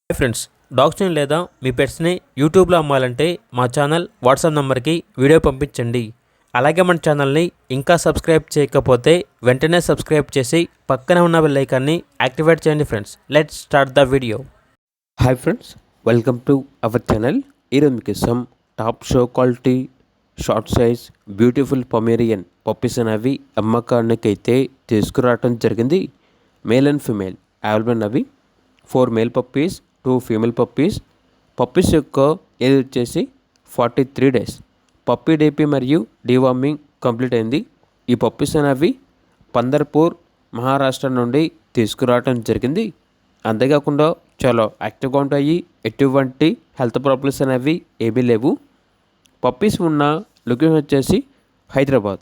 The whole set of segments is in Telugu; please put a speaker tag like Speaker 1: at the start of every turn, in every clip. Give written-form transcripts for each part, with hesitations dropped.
Speaker 1: హాయ్ ఫ్రెండ్స్, డాగ్స్ని లేదా మీ పెట్స్ని యూట్యూబ్లో అమ్మాలంటే మా ఛానల్ వాట్సాప్ నెంబర్కి వీడియో పంపించండి. అలాగే మన ఛానల్ని ఇంకా సబ్స్క్రైబ్ చేయకపోతే వెంటనే సబ్స్క్రైబ్ చేసి పక్కనే ఉన్న బెల్ ఐకాన్ని యాక్టివేట్ చేయండి. Friends, let's start the video.
Speaker 2: Hi friends, welcome to our channel. ఈరోజు మీకు top show quality short size beautiful Pomeranian puppies అనేవి అమ్మకానికి అయితే తీసుకురావడం జరిగింది. మేల్ అండ్ ఫీమేల్ అవైలబుల్ అవి 4 male puppies, 2 female puppies. Puppies యొక్క ఏజ్ వచ్చేసి 43 డేస్. పప్పీ డేపీ మరియు డీవార్మింగ్ కంప్లీట్ అయింది. ఈ పప్పీస్ అనేవి పందర్పూర్ మహారాష్ట్ర నుండి తీసుకురావడం జరిగింది. అంతేకాకుండా చాలా యాక్టివ్గా ఉంటాయి. ఎటువంటి హెల్త్ ప్రాబ్లమ్స్ అనేవి ఏమీ లేవు. పప్పీస్ ఉన్న లొకేషన్ వచ్చేసి హైదరాబాద్.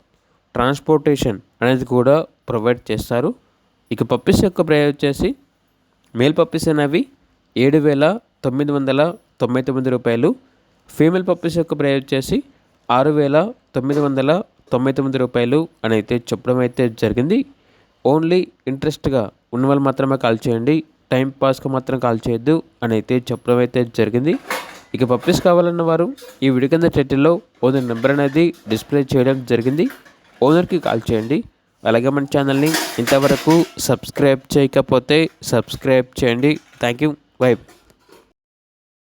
Speaker 2: ట్రాన్స్పోర్టేషన్ అనేది కూడా ప్రొవైడ్ చేస్తారు. ఇక పప్పీస్ యొక్క ప్రైస్ వచ్చేసి మేల్ పప్పీస్ అనేవి 7,999 రూపాయలు. ఫీమేల్ పప్పీస్ యొక్క ప్రైస్ వచ్చేసి 6,999 రూపాయలు అని అయితే చెప్పడం అయితే జరిగింది. ఓన్లీ ఇంట్రెస్ట్గా ఉన్న వాళ్ళు మాత్రమే కాల్ చేయండి, టైం పాస్కి మాత్రం కాల్ చేయొద్దు అని అయితే చెప్పడం అయితే జరిగింది. ఇక పప్పీస్ కావాలన్న వారు ఈ వీడియో కింద టైటిల్లో ఓనర్ నెంబర్ అనేది డిస్ప్లే చేయడం జరిగింది. ఓనర్కి కాల్ చేయండి. అలాగే మన ఛానల్ని ఇంతవరకు సబ్స్క్రైబ్ చేయకపోతే సబ్స్క్రైబ్ చేయండి. Thank you. బై.